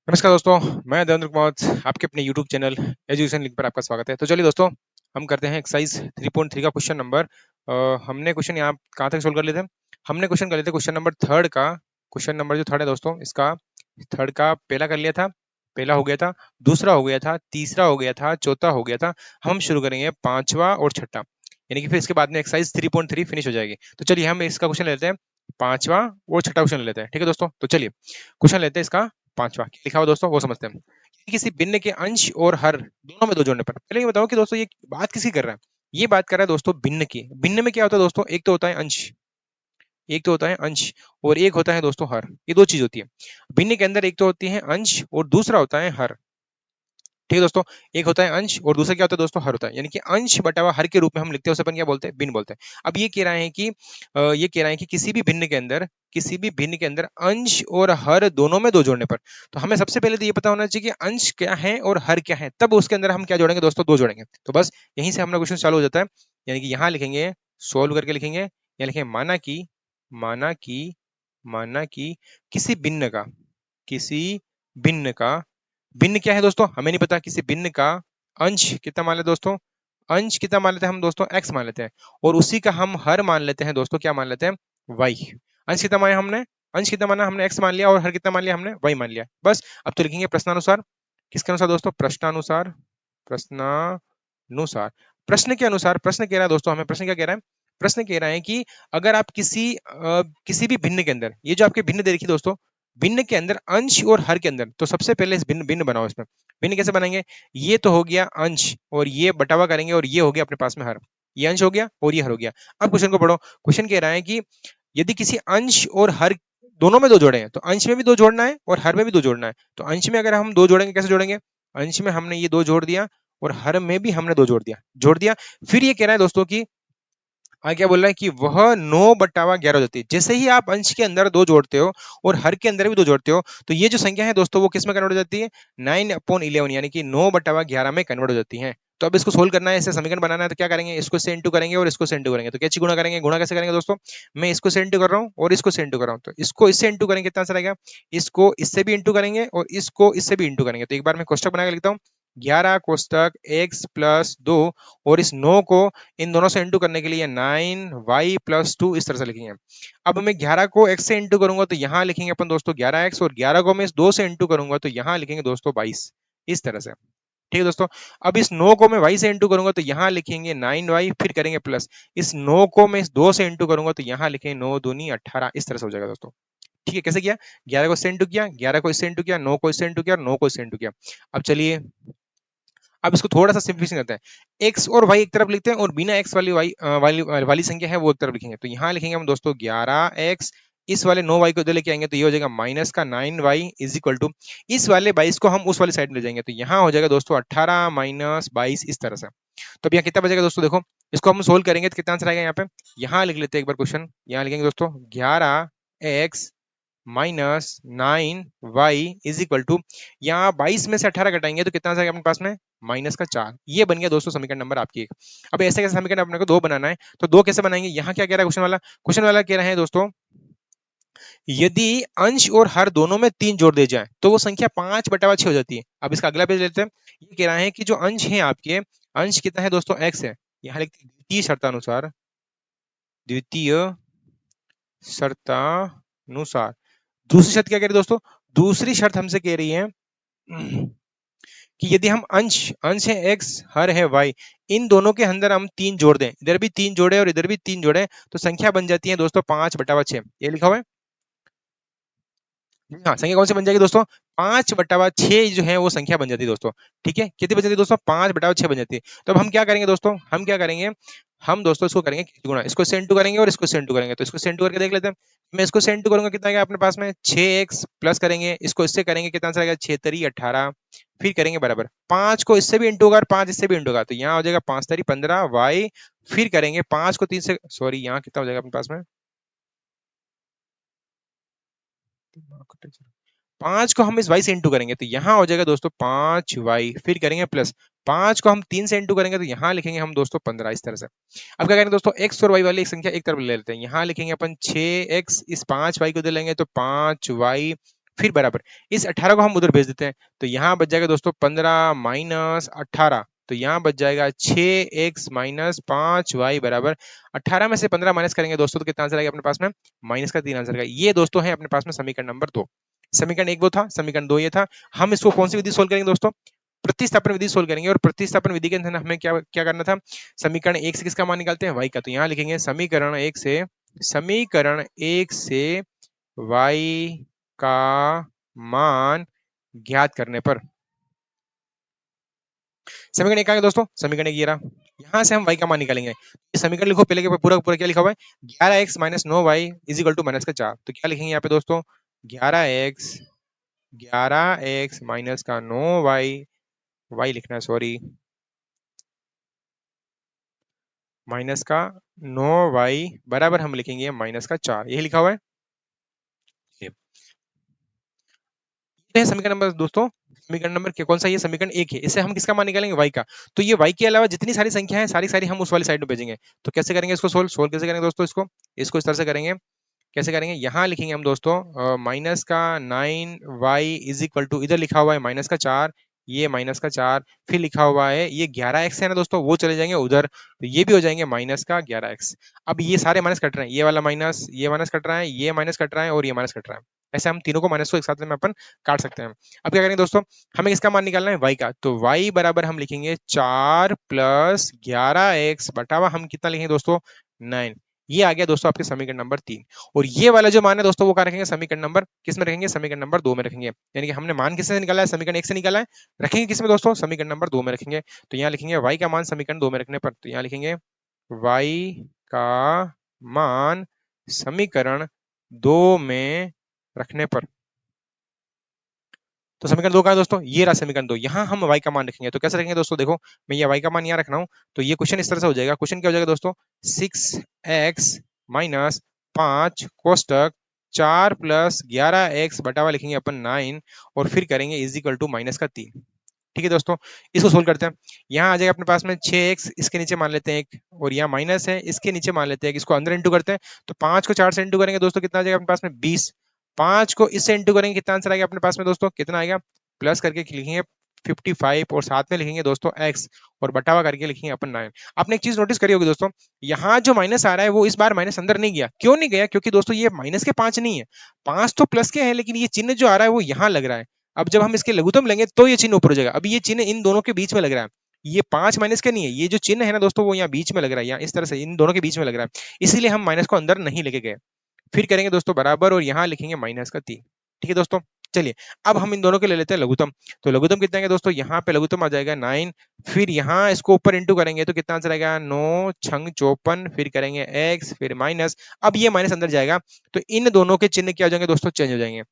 नमस्कार दोस्तों, मैं देवेंद्र कुमार आपके अपने यूट्यूब चैनल एजुकेशन लिंक पर आपका स्वागत है। तो चलिए दोस्तों, हम करते हैं एक्सरसाइज 3.3 का क्वेश्चन नंबर। हमने क्वेश्चन यहाँ कहाँ तक सोल्व कर लिए थे? हमने क्वेश्चन कर लिए थे क्वेश्चन नंबर थर्ड का। क्वेश्चन नंबर जो थर्ड है दोस्तों, इसका थर्ड का पहला कर लिया था, पहला हो गया था, दूसरा हो गया था, तीसरा हो गया था, चौथा हो गया था। हम शुरू करेंगे पांचवा और छठा, यानी कि फिर इसके बाद में एक्सरसाइज 3.3 फिनिश हो जाएगी। तो चलिए हम इसका क्वेश्चन लेते हैं, पांचवा और छठा क्वेश्चन लेते हैं। ठीक है दोस्तों, तो चलिए क्वेश्चन लेते हैं इसका पांचवा। क्या लिखा हुआ दोस्तों वो समझते हैं। किसी भिन्न के अंश और हर दोनों में दो जोड़ने पर, पहले ये बताओ कि दोस्तों ये बात किसकी कर रहा है? ये बात कर रहा है दोस्तों भिन्न की। भिन्न में क्या होता है दोस्तों? एक तो होता है अंश, एक तो होता है अंश और एक होता है दोस्तों हर। ये दो चीज होती है भिन्न के अंदर। एक तो होती है अंश और दूसरा होता है हर। ठीक है दोस्तों, एक होता है अंश और दूसरा क्या होता है दोस्तों? हर होता है। यानी कि अंश बटा हुआ हर के रूप में हम लिखते हैं, उसे अपन क्या बोलते हैं? भिन्न बोलते हैं। अब ये कह रहे हैं कि ये कह रहे हैं कि किसी भी भिन्न के अंदर, किसी भी भिन्न के अंदर अंश और हर दोनों में दो जोड़ने पर, तो हमें सबसे पहले तो ये पता होना चाहिए कि अंश क्या है और हर क्या है, तब उसके अंदर हम क्या जोड़ेंगे दोस्तों? दो जोड़ेंगे। तो बस यहीं से हमारा क्वेश्चन चालू हो जाता है। यानी कि यहाँ लिखेंगे, सोल्व करके लिखेंगे, या लिखेंगे माना कि माना कि किसी भिन्न का, किसी भिन्न का, भिन्न क्या है दोस्तों? हमें नहीं पता। किसी भिन्न का अंश कितना मान लेते दोस्तों? अंश कितना मान लेते हैं हम दोस्तों? x मान लेते हैं। और उसी का हम हर मान लेते हैं दोस्तों, क्या मान लेते हैं? y। अंश कितना माना हमने? अंश कितना माना हमने? x मान लिया, और हर कितना मान लिया हमने? y मान लिया। बस अब तो लिखेंगे प्रश्नानुसार। किसके अनुसार दोस्तों? प्रश्नानुसार। प्रश्नानुसार, प्रश्न के अनुसार। प्रश्न कह रहा है दोस्तों हमें, प्रश्न क्या कह रहा है? प्रश्न कह रहा है कि अगर आप किसी भी भिन्न के अंदर, ये जो आपके भिन्न दे रखी है दोस्तों, भिन्न के अंदर अंश और हर के अंदर, तो सबसे पहले इस भिन्न भिन्न बनाओ। इसमें भिन्न कैसे बनाएंगे? ये तो हो गया अंश, और ये बटावा करेंगे, और ये हो गया अपने पास में हर। ये अंश हो गया और ये हर हो गया। अब क्वेश्चन को पढ़ो। क्वेश्चन कह रहा है कि यदि किसी अंश और हर दोनों में दो जोड़े हैं, तो अंश में भी दो जोड़ना है और हर में भी दो जोड़ना है। तो अंश में अगर हम दो जोड़ेंगे, कैसे जोड़ेंगे? अंश में हमने ये दो जोड़ दिया, और हर में भी हमने दो जोड़ दिया। फिर ये कह रहा है दोस्तों कि क्या बोल रहा है कि वह 9/11 हो जाती है। जैसे ही आप अंश के अंदर दो जोड़ते हो और हर के अंदर भी दो जोड़ते हो, तो ये जो संख्या है दोस्तों वो किस में कन्वर्ट हो जाती है? 9/11, यानी कि 9/11 में कन्वर्ट हो जाती है। तो अब इसको सोल्व करना है, इससे समीकरण बनाना है, तो क्या करेंगे? इसको से इंटू करेंगे और इसको से इंटू करेंगे। तो कैसे गुणा करेंगे? गुणा कैसे करेंगे दोस्तों? मैं इसको से इंटू कर रहा हूँ और इसको से इंटू कर रहा हूँ, तो इसको इससे इंटू करेंगे, कितना आंसर आएगा? इसको इससे भी इंटू करेंगे और इसको इससे भी इंटू करेंगे। तो एक बार मैं कोष्टक बना के लिखता हूँ, 11 कोष्टक x+2, और इस 9 को इन दोनों से इंटू करने के लिए 9y+2 इस तरह से लिखेंगे। अब मैं 11 को x से इंटू करूंगा तो यहाँ लिखेंगे अपन दोस्तों 11x, और 11 को मैं इस 2 से इंटू करूंगा तो यहाँ लिखेंगे दोस्तों 22, इस तरह से। ठीक है दोस्तों, अब इस 9 को मैं y से इंटू करूंगा तो यहाँ लिखेंगे 9y, फिर करेंगे प्लस। इस 9 को मैं इस 2 से इंटू करूंगा तो यहाँ लिखेंगे 9 दूनी 18, इस तरह से हो जाएगा दोस्तों। ठीक है, कैसे किया? 11 को इससे इंटू किया, 11 को इससे इंटू किया, 9 को इससे इंटू किया, और 9 को इससे इंटू किया। अब चलिए, अब इसको थोड़ा सा सिंप्लीफिकेशन करते हैं। x और y एक तरफ लिखते हैं, और बिना x वाली वाली संख्या है वो एक तरफ लिखेंगे। तो यहाँ लिखेंगे हम दोस्तों 11x, इस वाले 9y को इधर लेके आएंगे तो ये हो जाएगा माइनस का 9y इज इक्वल टू, इस वाले 22 को हम उस वाली साइड में ले जाएंगे तो यहाँ हो जाएगा दोस्तों 18 माइनस 22, इस तरह से। तो अब यहाँ कितना बचेगा दोस्तों? देखो, इसको हम सोल्व करेंगे तो कितना आंसर आएगा यहाँ पे? यहाँ लिख लेते हैं एक बार क्वेश्चन। यहाँ लिखेंगे दोस्तों 11x minus 9y is equal to, यहाँ 22 में से 18 घटाएंगे तो कितना आ जाएगा अपने पास में? -4। ये बन गया दोस्तों समीकरण नंबर आपकी एक। अब ऐसे कैसे समीकरण अपने को दो बनाना है, तो दो कैसे बनाएंगे? यहाँ क्या कह रहा है क्वेश्चन वाला? क्वेश्चन वाला कह रहे हैं दोस्तों, यदि अंश और हर दोनों में 3 जोड़ दे जाए तो वो संख्या 5/6 हो जाती है। अब इसका अगला पेज लेते हैं। ये कह रहा है कि जो अंश है आपके, अंश कितना है दोस्तों? x है। यहाँ लिखते हैं द्वितीय शर्तानुसार, द्वितीय शर्तानुसार। दूसरी शर्त क्या कह रही है दोस्तों? दूसरी शर्त हमसे कह रही है कि यदि हम अंश अंश है x, हर है y, इन दोनों के अंदर हम 3 जोड़ दें, इधर भी 3 जोड़े और इधर भी 3 जोड़े, तो संख्या बन जाती है दोस्तों 5/6। ये लिखा हुआ है। हाँ, संख्या कौन सी बन जाएगी दोस्तों? 5/6 जो है वो संख्या बन जाती है दोस्तों। ठीक है, कितनी बन जाती है दोस्तों? 5/6 बन जाती है। तो अब हम क्या करेंगे दोस्तों? हम क्या करेंगे? हम दोस्तों इसको करेंगे गुणा, इसको से इंटू करेंगे और इसको से इंटू करेंगे। तो इसको से इंटू करके देख लेते हैं। मैं इसको से इंटू करूंगा, कितना आएगा अपने पास में? 6x प्लस करेंगे, इसको इससे करेंगे, कितना आंसर आएगा? 6 तरी 18, फिर करेंगे बराबर 5 को इससे भी इंटू होगा और 5 इससे भी इंटू होगा, तो यहाँ हो जाएगा 5 तरी 15 y, फिर करेंगे 5 को 3 से, सॉरी यहाँ कितना हो जाएगा अपने पास में? 5 को हम इस y से इंटू करेंगे तो यहाँ हो जाएगा दोस्तों 5y, फिर करेंगे प्लस 5 को हम 3 से इंटू करेंगे तो यहाँ लिखेंगे हम दोस्तों 15, इस तरह से। अब क्या करेंगे दोस्तों? x और y वाली एक संख्या एक तरफ ले लेते हैं। यहाँ लिखेंगे अपन 6x, इस 5y को दे लेंगे तो 5y, फिर बराबर इस 18 को हम उधर भेज देते हैं, तो यहाँ बच जाएगा दोस्तों 15 माइनस 18, तो यहाँ बच जाएगा 6x माइनस 5y बराबर 18 में से 15 माइनस करेंगे दोस्तों तो कितना आंसर आएगा अपने पास में, माइनस का 3 आंसर आएगा। ये दोस्तों है अपने पास में समीकरण नंबर 2। समीकरण 1 वो था, समीकरण 2 ये था। हम इसको कौन सी विधि सोल्व करेंगे दोस्तों, प्रतिस्थापन विधि सोल्व करेंगे, और प्रतिस्थापन विधि के अंदर हमें क्या क्या करना था, समीकरण 1 से किसका मान निकालते हैं, y का, तो यहाँ लिखेंगे समीकरण 1 से y का मान ज्ञात करने पर, समीकरण 1 आ गया दोस्तों, समीकरण 1 ये रहा, यहाँ से हम y का मान निकालेंगे। ये समीकरण लिखो पहले के पूरा पूरा क्या लिखा हुआ है, 11x minus 9y is equal to minus का 4, तो क्या लिखेंगे यहाँ पे दोस्तों, 11x 11x माइनस का 9y, y लिखना है सॉरी, माइनस का 9y बराबर हम लिखेंगे माइनस का 4, यही लिखा हुआ है। ये समीकरण नंबर दोस्तों, समीकरण नंबर कौन सा, ये समीकरण 1 है, इससे हम किसका मान निकालेंगे, y का। तो ये y के अलावा जितनी सारी संख्या है सारी सारी हम उस वाली साइड में भेजेंगे। तो कैसे करेंगे इसको सोल्व, कैसे करेंगे दोस्तों, इसको इसको इस तरह से करेंगे, कैसे करेंगे, यहाँ लिखेंगे हम दोस्तों माइनस का 9y इज इक्वल टू, इधर लिखा हुआ है माइनस का 4, ये माइनस का 4, फिर लिखा हुआ है ये 11x है ना दोस्तों, वो चले जाएंगे उधर, तो ये भी हो जाएंगे माइनस का 11x। अब ये सारे माइनस कट रहे हैं, ये वाला माइनस, ये माइनस कट रहा है, ये माइनस कट रहा है और ये माइनस कट रहा है, ऐसे हम तीनों को माइनस को एक साथ में अपन काट सकते हैं। अब क्या करेंगे दोस्तों, हमें किसका मान निकालना है, y का, तो y बराबर हम लिखेंगे 4 प्लस 11x बटा हुआ हम कितना लिखेंगे दोस्तों, 9। ये आ गया दोस्तों आपके समीकरण नंबर 3। और ये वाला जो मान है दोस्तों वो क्या रखेंगे, समीकरण नंबर किस में रखेंगे, समीकरण नंबर 2 में रखेंगे। यानी कि हमने मान किससे निकाला है, समीकरण 1 से निकाला है, रखेंगे किस में दोस्तों, समीकरण नंबर 2 में रखेंगे। तो यहाँ लिखेंगे y का मान समीकरण 2 में रखने पर, तो यहाँ लिखेंगे y का मान समीकरण 2 में रखने पर, तो समीकरण 2 का है दोस्तों, ये रहा समीकरण 2, यहाँ हम y का मान रखेंगे। तो कैसे रखेंगे दोस्तों, देखो मैं ये y का मान यहाँ रख रहा हूँ, तो ये क्वेश्चन इस तरह से हो जाएगा, क्वेश्चन क्या हो जाएगा दोस्तों, 6x माइनस 5 कोष्टक 4 प्लस 11x बटा हुआ लिखेंगे अपन 9, और फिर करेंगे इज इक्वल टू माइनस का 3। ठीक है दोस्तों, इसको सोल्व करते हैं। यहाँ आ जाएगा अपने पास में 6x, इसके नीचे मान लेते हैं एक, और यहाँ माइनस है इसके नीचे मान लेते हैं, इसको अंदर इंटू करते हैं, तो 5 को 4 से इंटू करेंगे दोस्तों, कितना आ जाएगा अपने पास में 20, 5 को इससे इंटू करेंगे, कितना आंसर आएगा अपने पास में दोस्तों, कितना आएगा, प्लस करके लिखेंगे 55 और साथ में लिखेंगे दोस्तों x, और बटावा करके लिखेंगे अपन 9। आपने एक चीज नोटिस करी होगी दोस्तों, यहाँ जो माइनस आ रहा है वो इस बार माइनस अंदर नहीं गया, क्यों नहीं गया, क्योंकि दोस्तों ये माइनस के 5 नहीं है, 5 तो प्लस के हैं, लेकिन ये चिन्ह जो आ रहा है वो यहाँ लग रहा है। अब जब हम इसके लघुत्तम लेंगे तो ये चिन्ह ऊपर हो जाएगा, अभी ये चिन्ह इन दोनों के बीच में लग रहा है, ये 5 माइनस का नहीं है, ये जो चिन्ह है ना दोस्तों वो यहाँ बीच में लग रहा है, यहाँ इस तरह से इन दोनों के बीच में लग रहा है, इसीलिए हम माइनस को अंदर नहीं लेके गए। फिर करेंगे दोस्तों बराबर, और यहाँ लिखेंगे माइनस का 3। ठीक है दोस्तों, चलिए अब हम इन दोनों के ले लेते हैं लघुत्तम। तो लघुत्तम कितना है दोस्तों, यहाँ पे लघुत्तम आ जाएगा 9, फिर यहाँ इसको ऊपर इंटू करेंगे तो कितना आंसर आएगा, 9 छंग 54, फिर करेंगे x, फिर माइनस, अब ये माइनस अंदर जाएगा, तो इन दोनों के चिन्ह क्या हो जाएंगे दोस्तों, चेंज हो जाएंगे।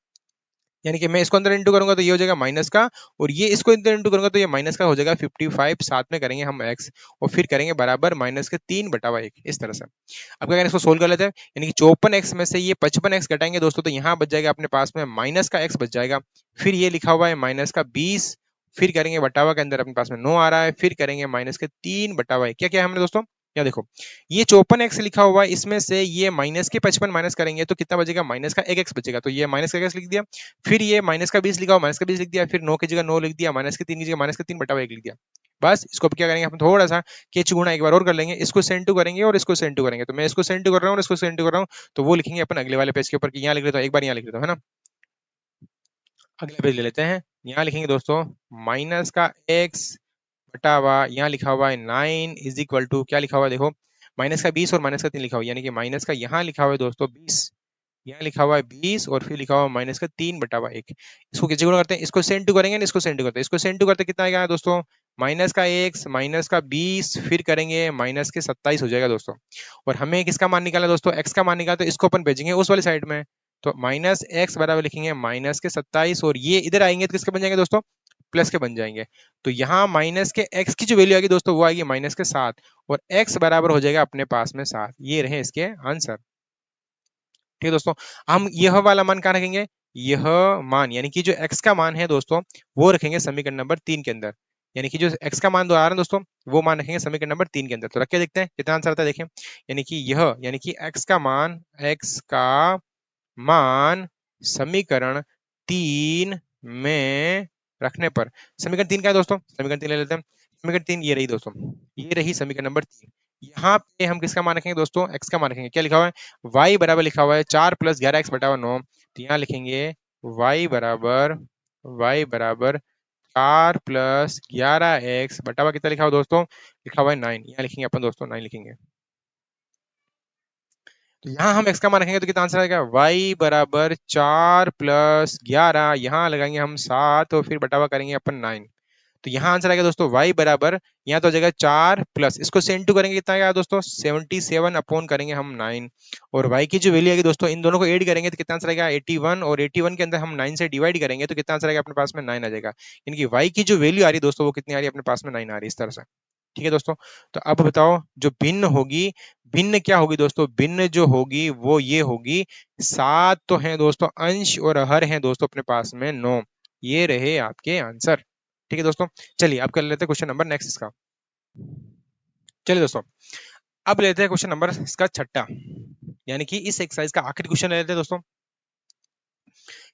यानी कि मैं इसको अंदर इंटू करूंगा तो ये हो जाएगा माइनस का, और ये इसको अंदर इंटू करूंगा तो ये माइनस का हो जाएगा 55, साथ में करेंगे हम x, और फिर करेंगे बराबर माइनस के 3 बटा हुआ 1, इस तरह से। अब क्या करें, इसको सोल्व कर लेते हैं, यानी कि 54x में से ये 55x घटाएंगे दोस्तों, तो यहाँ बच जाएगा अपने पास में माइनस का x बच जाएगा, फिर ये लिखा हुआ है माइनस का 20, फिर करेंगे बटावा के अंदर अपने पास में 9 आ रहा है, फिर करेंगे माइनस के 3 बटावा 1, क्या क्या है हमने दोस्तों, या देखो ये 54x लिखा हुआ है, इसमें से ये माइनस के 55 माइनस करेंगे तो कितना बचेगा, माइनस का 1x बचेगा, तो ये माइनस का x लिख दिया, फिर ये माइनस का 20 लिखा हुआ, माइनस का 20 लिख दिया, फिर 9 की जगह 9 लिख दिया, माइनस के 3 की जगह माइनस के 3 बटा हुआ 1 लिख दिया। बस इसको अब क्या करेंगे, हम थोड़ा सा केच गुणा एक बार और कर लेंगे, इसको से इंटू करेंगे और इसको से इंटू करेंगे, तो मैं इसको से इंटू कर रहा हूँ और इसको से इंटू कर रहा हूँ, तो वो लिखेंगे अपन अगले वाले पेज के ऊपर, कि यहाँ लिख लेता हूँ, एक बार यहाँ लिख लेता हूँ, है ना, अगले पेज ले लेते हैं। यहाँ लिखेंगे दोस्तों माइनस का x बटा हुआ, यहाँ लिखा हुआ है 9 इज इक्वल टू, क्या लिखा हुआ है देखो, माइनस का 20 और माइनस का 3 लिखा हुआ है, यानी कि माइनस का यहाँ लिखा हुआ है दोस्तों 20, यहाँ लिखा हुआ है 20, और फिर लिखा हुआ है माइनस का 3 बटा हुआ 1। इसको किसी गुणा करते हैं, इसको से इंटू करेंगे, इसको से इंटू करते हैं, इसको से इंटू करते कितना आएगा दोस्तों, माइनस का x माइनस का 20, फिर करेंगे माइनस के 27 हो जाएगा दोस्तों। और हमें किसका मान निकाला दोस्तों, x का मान निकाला, तो इसको अपन भेजेंगे उस वाली साइड में, तो माइनस x बराबर लिखेंगे माइनस के 27, और ये इधर आएंगे तो किसके बन जाएंगे दोस्तों, प्लस के बन जाएंगे। तो यहाँ माइनस के x की जो वैल्यू आएगी दोस्तों वो आएगी माइनस के 7, और x बराबर हो जाएगा अपने पास में 7। ये रहे इसके आंसर। ठीक है दोस्तों, हम यह वाला मान कहाँ रखेंगे, यह मान यानी कि जो x का मान है दोस्तों वो रखेंगे समीकरण नंबर 3 के अंदर, यानी कि जो x का मान दो आ रहा है दोस्तों वो मान रखेंगे समीकरण नंबर 3 के अंदर। तो रख के देखते हैं कितना आंसर आता है, देखें, यानी कि यह, यानी कि x का मान समीकरण 3 में रखने पर, समीकरण 3 क्या है दोस्तों, समीकरण 3 ले लेते हैं। समीकरण 3 ये रही दोस्तों, ये रही समीकरण नंबर 3। यहाँ पे हम किसका मान रखेंगे दोस्तों, x का मान रखेंगे। क्या लिखा हुआ है, y बराबर लिखा हुआ है 4 + 11x बटा 9। तो यहाँ लिखेंगे y बराबर 4 + 11x बटा हुआ कितना लिखा हुआ दोस्तों, लिखा हुआ है 9। यहाँ लिखेंगे अपन दोस्तों 9 लिखेंगे। तो यहाँ हम x का मान रखेंगे तो कितना आंसर आएगा, y बराबर 4 + 11, यहाँ लगाएंगे हम 7 और फिर बटा हुआ करेंगे अपन 9। तो यहाँ आंसर आएगा दोस्तों y बराबर, यहाँ तो हो जाएगा 4 प्लस इसको से इंटू करेंगे कितना आएगा दोस्तों 77 अपॉन करेंगे हम 9। और y की जो वैल्यू आएगी दोस्तों, इन दोनों को ऐड करेंगे तो कितना आंसर आएगा 81, और 81 के अंदर हम 9 से डिवाइड करेंगे तो कितना आंसर आएगा अपने पास में 9 आ जाएगा। यानी कि y की जो वैल्यू आ रही है दोस्तों वो कितनी आ रही है अपने पास में 9 आ रही है इस तरह से। ठीक है दोस्तों, तो अब बताओ जो भिन्न होगी, भिन्न क्या होगी दोस्तों, भिन्न जो होगी वो ये होगी 7 तो है दोस्तों अंश और हर है दोस्तों अपने पास में 9। ये रहे आपके आंसर। ठीक है दोस्तों, चलिए अब कर लेते हैं क्वेश्चन नंबर नेक्स्ट इसका। चलिए दोस्तों, अब लेते हैं क्वेश्चन नंबर इसका 6, यानी कि इस एक्सरसाइज का आखिरी क्वेश्चन ले लेते हैं दोस्तों।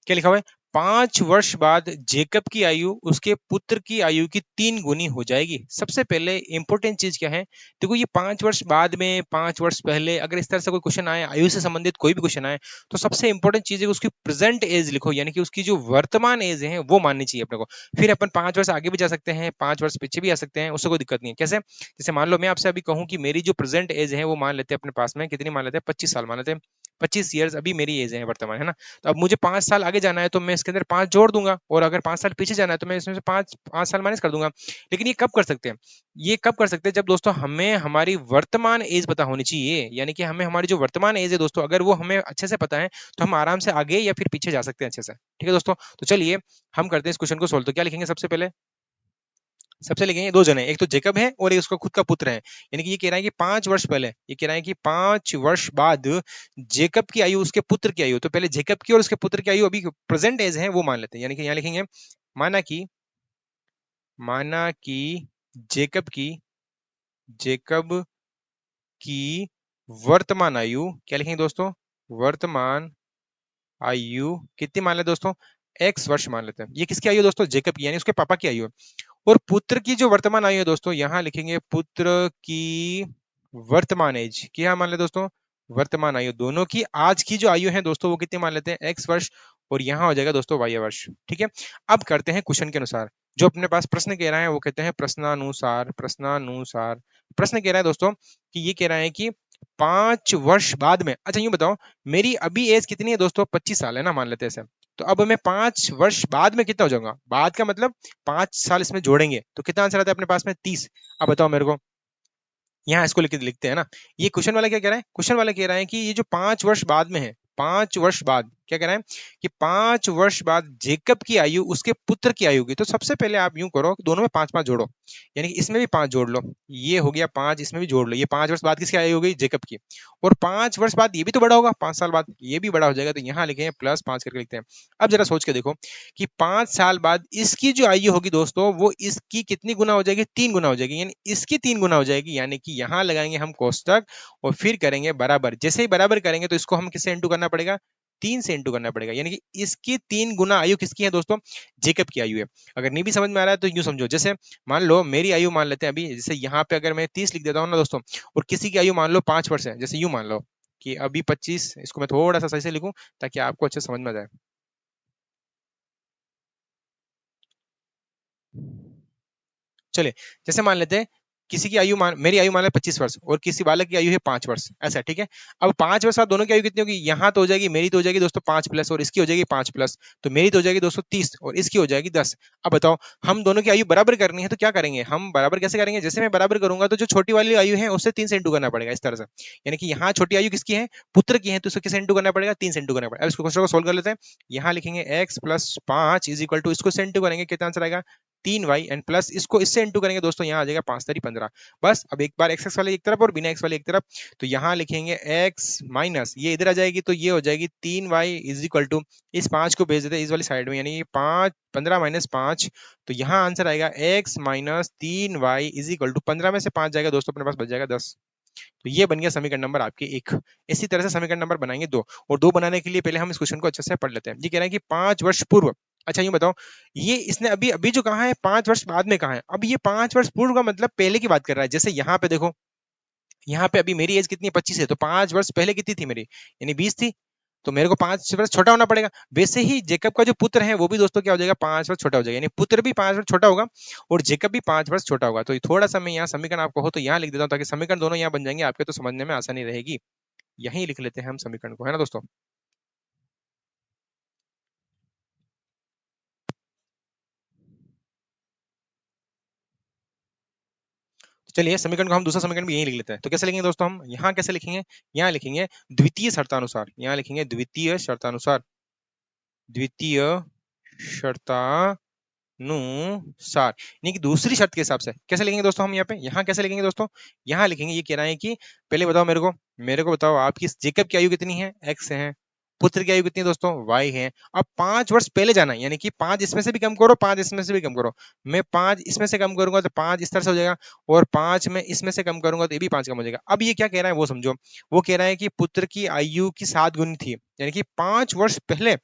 क्या लिखा हुआ है, 5 वर्ष बाद जेकब की आयु उसके पुत्र की आयु की 3 गुनी हो जाएगी। सबसे पहले इंपॉर्टेंट चीज क्या है, देखो ये 5 वर्ष बाद में, 5 वर्ष पहले, अगर इस तरह से कोई क्वेश्चन आए, आयु से संबंधित कोई भी क्वेश्चन आए, तो सबसे इंपॉर्टेंट चीज है उसकी प्रेजेंट एज लिखो, यानी कि उसकी जो वर्तमान एज है वो माननी चाहिए अपने को। फिर अपन 5 वर्ष आगे भी जा सकते हैं, 5 वर्ष पीछे भी आ सकते हैं, उससे कोई दिक्कत नहीं है। कैसे, जैसे मान लो मैं आपसे अभी कहूँ कि मेरी जो प्रेजेंट एज है वो मान लेते हैं अपने पास में, कितनी मान लेते हैं 25 साल मान लेते हैं, 25 ईयर्स अभी मेरी एज है वर्तमान, है ना। तो अब मुझे 5 साल आगे जाना है तो मैं इसके अंदर 5 जोड़ दूंगा, और अगर 5 साल पीछे जाना है तो मैं इसमें से 5 साल माइनस कर दूंगा। लेकिन ये कब कर सकते हैं, ये कब कर सकते हैं, जब दोस्तों हमें हमारी वर्तमान एज पता होनी चाहिए। यानी कि हमें हमारी जो वर्तमान एज है दोस्तों, अगर वो हमें अच्छे से पता है तो हम आराम से आगे या फिर पीछे जा सकते हैं अच्छे से। ठीक है दोस्तों, तो चलिए हम करते हैं इस क्वेश्चन को सोल्व। तो क्या लिखेंगे सबसे पहले, सबसे लिखेंगे दो जने, एक तो जेकब है और एक उसका खुद का पुत्र है। यानी कि ये कह रहा है कि 5 वर्ष पहले, ये कह रहा है कि 5 वर्ष बाद जेकब की आयु उसके पुत्र की आयु, तो पहले जेकब की और उसके पुत्र की आयु अभी प्रेजेंट एज है वो मान लेते हैं। यानी कि यहाँ लिखेंगे माना कि जेकब की वर्तमान आयु, क्या लिखेंगे दोस्तों, वर्तमान आयु कितनी मान लेते दोस्तों, x वर्ष मान लेते हैं। ये किसकी आयु है दोस्तों, जेकब की, यानी उसके पापा की आयु है। और पुत्र की जो वर्तमान आयु है दोस्तों, यहां लिखेंगे पुत्र की वर्तमान एज, क्या मान लेते दोस्तों, वर्तमान आयु। दोनों की आज की जो आयु है दोस्तों वो कितनी मान लेते हैं, x वर्ष, और यहाँ हो जाएगा दोस्तों y वर्ष। ठीक है, अब करते हैं क्वेश्चन के अनुसार, जो अपने पास प्रश्न कह रहा है वो कहते हैं प्रश्नानुसार। प्रश्न कह रहा है दोस्तों कि ये कह रहा है कि 5 वर्ष बाद में, अच्छा यूं बताओ, मेरी अभी एज कितनी है दोस्तों, 25 साल है ना, मान लेते हैं ऐसे। तो अब मैं 5 वर्ष बाद में कितना हो जाऊंगा, बाद का मतलब 5 साल इसमें जोड़ेंगे तो कितना आंसर आता है अपने पास में 30। अब बताओ मेरे को, यहाँ इसको लिखते हैं ना। ये क्वेश्चन वाला क्या कह रहा है, क्वेश्चन वाला कह रहा है कि ये जो 5 वर्ष बाद में है, 5 वर्ष बाद क्या कह रहा है कि 5 वर्ष बाद जेकब की आयु उसके पुत्र की आयु की। तो सबसे पहले आप यूं करो, दोनों में 5-5 जोड़ो, यानी कि इसमें भी 5 जोड़ लो, ये हो गया 5, इसमें भी जोड़ लो, ये 5 वर्ष बाद किसकी आयु हो गई, जेकब की। और 5 वर्ष बाद ये भी तो बड़ा होगा, 5 साल बाद ये भी बड़ा हो जाएगा, तो यहाँ लिखे +5 करके लिखते हैं। अब जरा सोच के देखो कि 5 साल बाद इसकी जो आयु होगी दोस्तों वो इसकी कितनी गुना हो जाएगी, 3 गुना हो जाएगी, यानी इसकी 3 गुना हो जाएगी। यानी कि यहाँ लगाएंगे हम कोष्टक और फिर करेंगे बराबर। जैसे ही बराबर करेंगे तो इसको हम किससे इंटू करना पड़ेगा, 3 से इंटू करना पड़ेगा। यानी कि इसकी 3 गुना आयु किसकी है दोस्तों, जेकब की आयु है। अगर नहीं भी समझ में आ रहा है तो यूं समझो, जैसे मान लो मेरी आयु मान लेते हैं अभी, जैसे यहाँ पे अगर मैं 30 लिख देता हूँ ना दोस्तों, और किसी की आयु मान लो 5 वर्ष है, जैसे यूं मान लो कि अभी 25, इसको मैं थोड़ा सा सही से लिखूं ताकि आपको अच्छे समझ में आ जाए। चलिए, जैसे मान लेते हैं किसी की आयु मेरी आयु मान ले 25 वर्ष और किसी बालक की आयु है 5 वर्ष, ऐसा ठीक है। अब 5 वर्ष बाद दोनों की आयु कितनी होगी, यहाँ तो हो जाएगी, मेरी तो हो जाएगी दोस्तों 5 प्लस, और इसकी हो जाएगी 5 प्लस, तो मेरी तो हो जाएगी दोस्तों 30 और इसकी हो जाएगी 10। अब बताओ, हम दोनों की आयु बराबर करनी है तो क्या करेंगे, हम बराबर कैसे करेंगे, जैसे मैं बराबर करूंगा तो जो छोटी वाली आयु है उससे 3 से इंटू करना पड़ेगा इस तरह से। यानी कि यहाँ छोटी आयु किसकी है, पुत्र की है, तो उसको किसे इंटू करना पड़ेगा, 3 से इंटू करना पड़ेगा। अब इसको क्वेश्चन को सोल्व कर लेते हैं। यहाँ लिखेंगे x + 5 इज इक्वल टू, इसको से इंटू करेंगे कितना आंसर आएगा 3y, एंड प्लस इसको इससे इंटू करेंगे दोस्तों, यहाँ आ जाएगा 5 तारी 15। बस अब एक बार एक्स एक्स वाले एक तरफ और बिना एक्स वाले एक तरफ, तो यहाँ लिखेंगे x माइनस ये इधर आ जाएगी तो ये हो जाएगी 3y इज इक्वल टू, इस 5 को भेज देते हैं इस वाली साइड में, यानी 5 15 - 5, तो यहाँ आंसर आएगा x - 3y is equal to 15 में से 5 जाएगा दोस्तों अपने पास बच जाएगा 10। तो ये बन गया समीकरण नंबर आपके 1। इसी तरह से समीकरण नंबर बनाएंगे 2, और 2 बनाने के लिए पहले हम इस क्वेश्चन को अच्छे से पढ़ लेते हैं। ये कह रहा है कि 5 वर्ष पूर्व, अच्छा ये बताओ, ये इसने अभी अभी जो कहा है 5 वर्ष बाद में कहा है, अब ये 5 वर्ष पूर्व का मतलब पहले की बात कर रहा है। जैसे यहाँ पे देखो, यहाँ पे अभी मेरी एज कितनी है, 25 है, तो 5 वर्ष पहले कितनी थी मेरी, यानी 20 थी, तो मेरे को 5 वर्ष छोटा होना पड़ेगा। वैसे ही जेकब का जो पुत्र है वो भी दोस्तों क्या हो जाएगा, 5 वर्ष छोटा हो जाएगा, यानी पुत्र भी 5 वर्ष छोटा होगा और जेकब भी 5 वर्ष छोटा होगा। तो ये थोड़ा सा मैं यहाँ समीकरण आपको हो तो यहाँ लिख देता हूँ, ताकि समीकरण दोनों यहाँ बन जाएंगे आपके, तो समझने में आसानी रहेगी। यहीं लिख लेते हैं हम समीकरण को, है ना दोस्तों। तो चलिए समीकरण को हम दूसरा समीकरण भी यहीं लिख लेते हैं। तो कैसे लिखेंगे दोस्तों, हम यहाँ कैसे लिखेंगे, यहाँ लिखेंगे द्वितीय शर्तानुसार, यहाँ लिखेंगे द्वितीय शर्तानुसार, द्वितीय शर्तानुसार, यानी कि दूसरी शर्त के हिसाब से कैसे लिखेंगे दोस्तों, हम यहाँ पे यहाँ कैसे लिखेंगे दोस्तों, यहाँ लिखेंगे, ये कह रहा है कि पहले बताओ मेरे को बताओ आपकी जेकब की आयु कितनी है, x है, पुत्र की आयु कितनी है दोस्तों, y है। अब 5 वर्ष पहले जाना है, यानी कि 5 इसमें से भी कम करो, 5 इसमें से भी कम करो। मैं 5 इसमें से कम करूंगा तो 5 इस तरह से हो जाएगा, और 5 में इसमें से कम करूंगा तो ये भी 5 कम हो जाएगा। अब ये क्या कह रहा है वो समझो, वो कह रहा है कि पुत्र की आयु की 7 गुनी थी, यानी कि 5 वर्ष पहले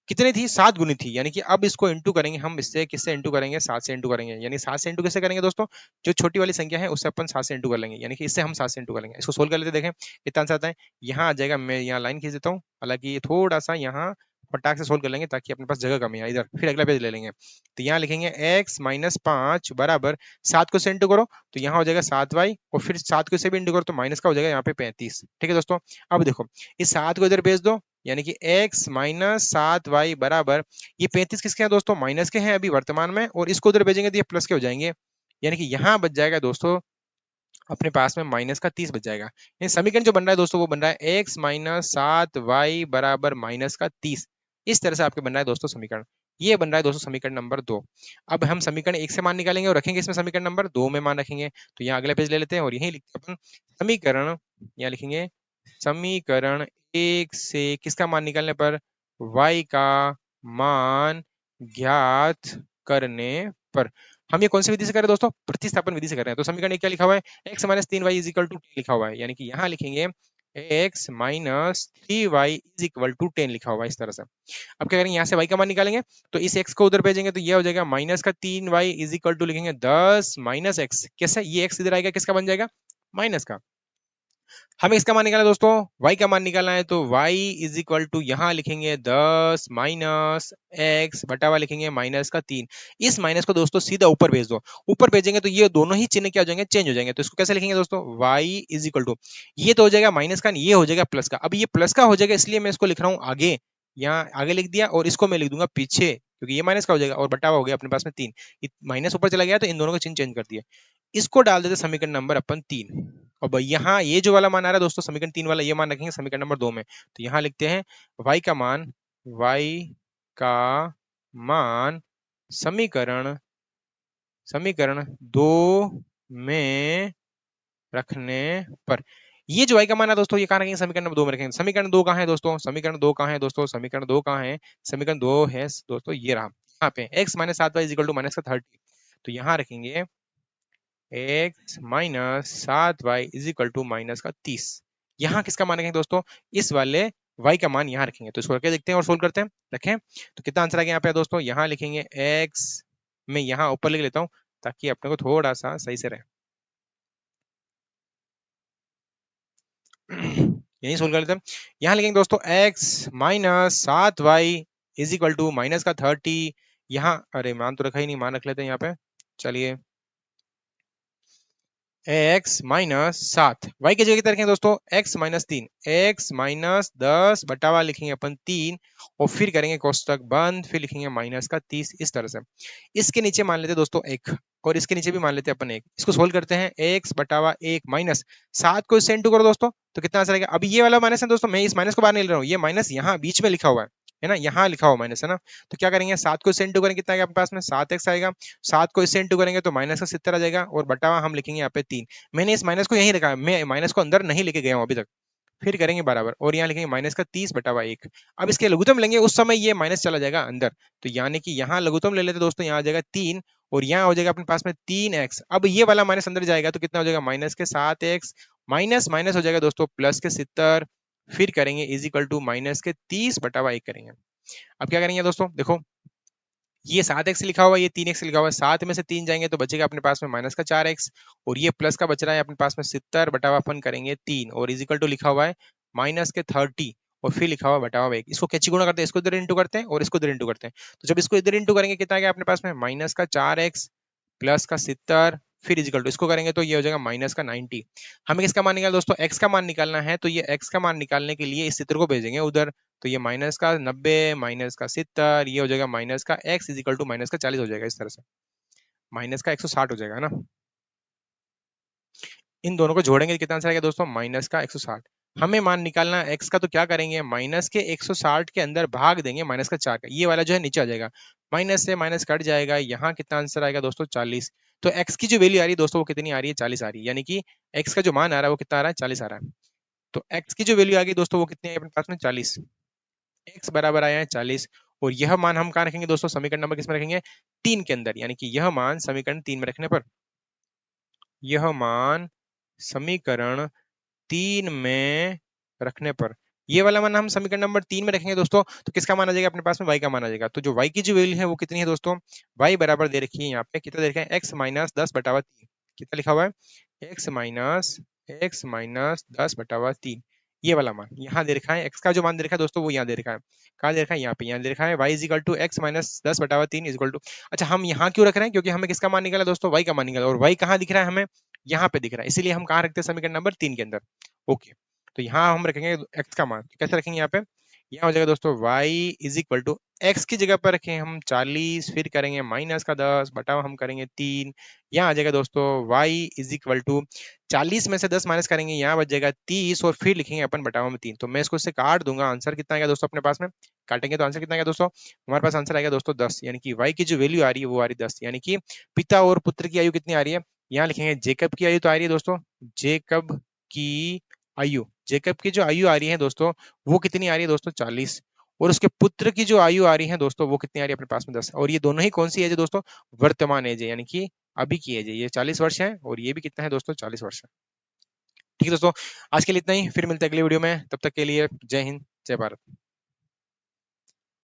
कितनी थी, 7 गुनी थी, यानी कि अब इसको इंटू करेंगे हम, इससे किससे इंटू करेंगे, 7 से इंटू करेंगे, यानी 7 से इंटू किससे करेंगे दोस्तों, जो छोटी वाली संख्या है उससे अपन 7 से इंटू कर लेंगे, यानी कि इससे हम 7 से इंटू कर लेंगे। इसको सोल्व कर लेते देखें कितना आंसर आता है। यहाँ आ जाएगा, मैं यहाँ लाइन खींच देता हूँ, हालांकि ये थोड़ा सा यहाँ फटाक से सोल्व कर लेंगे ताकि अपने पास जगह कमी है इधर, फिर अगला पेज ले लेंगे। तो यहाँ लिखेंगे x-5 बराबर 7 को से इंटू करो तो यहाँ हो जाएगा 7y, और फिर 7 को से भी इंटू करो तो माइनस का हो जाएगा यहाँ पे 35। ठीक है दोस्तों, अब देखो इस 7 को इधर भेज दो, यानी कि x-7y बराबर, ये 35 किसके हैं दोस्तों, माइनस के हैं अभी वर्तमान में, और इसको उधर भेजेंगे तो ये प्लस के हो जाएंगे, यानी कि यहाँ बच जाएगा दोस्तों अपने पास में माइनस का 30 बच जाएगा। ये समीकरण जो बन रहा है दोस्तों वो बन रहा है x-7y बराबर माइनस का 30। इस तरह से आपके बन रहा है दोस्तों समीकरण, ये बन रहा है दोस्तों समीकरण नंबर 2। अब हम समीकरण 1 से मान निकालेंगे और रखेंगे इसमें समीकरण नंबर 2 में मान रखेंगे। तो यहाँ अगला पेज ले लेते हैं और यही लिखते हैं अपन समीकरण, यहाँ लिखेंगे समीकरण 1 से किसका मान निकालने पर, y का मान ज्ञात करने पर। हम ये कौन सी विधि से कर रहे हैं दोस्तों, प्रतिस्थापन विधि से कर रहे हैं। तो समीकरण एक क्या लिखा हुआ है, x minus 3y is equal to 10 लिखा हुआ है, यानी कि यहाँ लिखेंगे x minus 3y is equal to 10 लिखा हुआ है इस तरह से। अब क्या करेंगे, यहाँ से y का मान निकालेंगे, तो इस x को उधर भेजेंगे तो ये हो जाएगा माइनस का 3y इज इक्वल टू लिखेंगे 10 माइनस x, कैसे ये x इधर आएगा किसका बन जाएगा, माइनस का। हमें इसका मान निकालना है दोस्तों, y का मान निकालना है, तो y इज इक्वल टू यहाँ लिखेंगे 10 माइनस x बटा हुआ लिखेंगे माइनस का 3। इस माइनस को दोस्तों सीधा ऊपर भेज दो, ऊपर भेजेंगे तो ये दोनों ही चिन्ह क्या हो जाएंगे, चेंज हो जाएंगे। तो इसको कैसे लिखेंगे दोस्तों, y इज इक्वल टू, ये तो हो जाएगा माइनस का, ये हो जाएगा प्लस का। अब ये प्लस का हो जाएगा इसलिए मैं इसको लिख रहा हूँ आगे, यहाँ आगे लिख दिया, और इसको मैं लिख दूंगा पीछे, क्योंकि ये माइनस का हो जाएगा और बटा हुआ हो गया अपने पास में 3, माइनस ऊपर चला गया तो इन दोनों का चिन्ह चेंज कर दिया। इसको डाल देते समीकरण नंबर अपन 3, और भाई यहाँ ये जो वाला मान आ रहा है दोस्तों समीकरण 3 वाला, ये मान रखेंगे समीकरण नंबर 2 में। तो यहाँ लिखते हैं y का मान, y का मान समीकरण समीकरण 2 में रखने पर, ये जो y का मान है दोस्तों ये कहाँ रखेंगे, समीकरण नंबर 2 में रखेंगे। समीकरण 2 कहाँ है दोस्तों, समीकरण 2 कहाँ है दोस्तों, समीकरण 2 कहाँ है, समीकरण 2 है दोस्तों ये रहा, यहाँ पे x minus 7y is equal to minus का 30। तो यहाँ रखेंगे x minus 7y is equal to minus का 30। यहाँ किसका मान रखेंगे दोस्तों, इस वाले y का मान यहाँ रखेंगे। तो इसको करके देखते हैं और सोल्व करते हैं, रखें तो कितना आंसर आ गया यहाँ पे दोस्तों, यहाँ लिखेंगे x, मैं यहाँ ऊपर लिख लेता हूँ ताकि अपने को थोड़ा सा सही से रहे। यही सोल्व कर लेते हैं, यहाँ लिखेंगे दोस्तों x minus 7y is equal to minus का 30। यहाँ अरे मान तो रखा ही नहीं, मान रख लेते हैं यहाँ पे, चलिए x माइनस 7, y की जगह कितना रखेंगे दोस्तों, x माइनस 3, x माइनस 10 बटा हुआ लिखेंगे अपन 3, और फिर करेंगे कोष्टक बंद, फिर लिखेंगे माइनस का 30 इस तरह से। इसके नीचे मान लेते दोस्तों 1, और इसके नीचे भी मान लेते अपन 1, इसको सोल्व करते हैं, x बटा हुआ 1 माइनस 7 को इससे इंटू करो दोस्तों तो कितना आंसर आएगा। अभी ये वाला माइनस है दोस्तों, मैं इस माइनस को बाहर नहीं ले रहा हूँ, ये माइनस यहाँ बीच में लिखा हुआ है ना, यहाँ लिखा हुआ माइनस है ना। तो क्या करेंगे, 7 को इससे इंटू करेंगे कितना आएगा आपके पास में, 7x आएगा, 7 को इससे इंटू करेंगे तो माइनस का 70 आ जाएगा, और बटा हुआ हम लिखेंगे यहाँ पे 3। मैंने इस माइनस को यहीं रखा है, मैं माइनस को अंदर नहीं लेके गया हूँ अभी तक। फिर करेंगे बराबर, और यहाँ लिखेंगे माइनस का 30 बटा हुआ 1। अब इसके लघुत्तम लेंगे उस समय ये माइनस चला जाएगा अंदर, तो यानी कि यहाँ लघुत्तम ले लेते दोस्तों, यहाँ आ जाएगा 3, और यहाँ हो जाएगा अपने पास में 3x। अब ये वाला माइनस अंदर जाएगा तो कितना हो जाएगा, माइनस के 7x, माइनस माइनस हो जाएगा दोस्तों प्लस के 70, फिर करेंगे इज इक्वल टू माइनस के 30/1 करेंगे। अब क्या करेंगे दोस्तों, देखो ये 7x लिखा हुआ है, ये 3x लिखा हुआ है, 7 में से 3 जाएंगे तो बचेगा अपने पास में माइनस का 4x, और ये प्लस का बच रहा है अपने पास में 70/, अपन करेंगे 3, और इज इक्वल टू लिखा हुआ है माइनस के 30, और फिर लिखा हुआ बटा हुआ 1। इसको कैची गुणा करते हैं, इसको इधर इंटू करते हैं और इसको इधर इंटू करते हैं। तो जब इसको इधर इंटू करेंगे कितना आ गया अपने पास में, माइनस का 4x प्लस का 70, फिर इजिकल टू इसको करेंगे तो ये हो जाएगा माइनस का 90। हमें किसका मान निकालना दोस्तों, x का मान निकालना है, तो ये x का मान निकालने के लिए इस चित्र को भेजेंगे उधर। तो ये माइनस का 90 माइनस का 70, ये हो जाएगा माइनस का x इजिकल टू माइनस का 40 हो जाएगा, इस तरह से माइनस का 160 हो जाएगा, है ना। इन दोनों को जोड़ेंगे तो कितना आंसर आएगा दोस्तों, माइनस का 160। हमें मान निकालना है x का, तो क्या करेंगे, माइनस के 160 के अंदर भाग देंगे माइनस का 4 का, ये वाला जो है नीचे आ जाएगा, माइनस से माइनस कट जाएगा, यहाँ कितना आंसर आएगा दोस्तों 40। तो x की जो वैल्यू आ रही है दोस्तों वो कितनी आ रही है, 40 आ रही है, यानी कि x का जो मान आ रहा है वो कितना आ रहा है, 40 आ रहा है। तो x की जो वैल्यू आ गई दोस्तों वो कितनी है अपने पास में, 40। x बराबर आया है 40, और यह मान हम कहाँ रखेंगे दोस्तों, समीकरण नंबर किसमें रखेंगे, 3 के अंदर, यानी कि यह मान समीकरण 3 में रखने पर, यह मान समीकरण 3 में रखने पर, ये वाला मान हम समीकरण नंबर 3 में रखेंगे दोस्तों, तो किसका मान आ जाएगा अपने पास में, y का मान आ जाएगा। तो जो y की जो वैल्यू है वो कितनी है दोस्तों, y बराबर दे रखी है यहाँ पे, कितना दे रखा है, x माइनस 10/3, कितना लिखा हुआ है, x माइनस 10/3, ये वाला मान यहाँ दे रखा है। x का जो मान दे रखा है दोस्तों वो यहाँ दे रखा है, कहाँ दे रखा है, यहाँ दे रखा है y is equal to x minus 10/3 is equal to. अच्छा, हम यहाँ क्यों रख रहे हैं, क्योंकि हमें किसका मान निकाला दोस्तों, y का मान निकाला, और y कहाँ दिख रहा है हमें, यहाँ पे दिख रहा है, इसीलिए हम कहाँ रखते हैं, समीकरण नंबर 3 के अंदर। ओके, तो यहाँ हम रखेंगे x का मान, कैसे रखेंगे यहाँ पे, यहाँ हो जाएगा दोस्तों y is equal to x की जगह पर रखें हम 40, फिर करेंगे माइनस का 10 बटा हम करेंगे 3, यहाँ आ जाएगा दोस्तों y इज इक्वल टू 40 में से 10 माइनस करेंगे, यहाँ बच जाएगा 30, और फिर लिखेंगे अपन बटावा में 3। तो मैं इसको इससे काट दूंगा, आंसर कितना आएगा दोस्तों अपने पास में, काटेंगे तो आंसर कितना आएगा दोस्तों, हमारे पास आंसर आएगा दोस्तों 10, यानी कि y की जो वैल्यू आ रही है वो आ रही है 10, यानी कि पिता और पुत्र की आयु कितनी आ रही है, यहाँ लिखेंगे जेकब की आयु तो आ रही है दोस्तों, जेकब की आयु, जेकब की जो आयु आ रही है दोस्तों वो कितनी आ रही है दोस्तों 40, और उसके पुत्र की जो आयु आ रही है दोस्तों वो कितनी आ रही है अपने पास में 10, और ये दोनों ही कौन सी एज है दोस्तों, वर्तमान एज है, यानी कि अभी की एज है, ये 40 वर्ष है और ये भी कितना है दोस्तों 40 वर्ष है। ठीक है दोस्तों, आज के लिए इतना ही, फिर मिलते हैं अगले वीडियो में, तब तक के लिए जय हिंद जय भारत।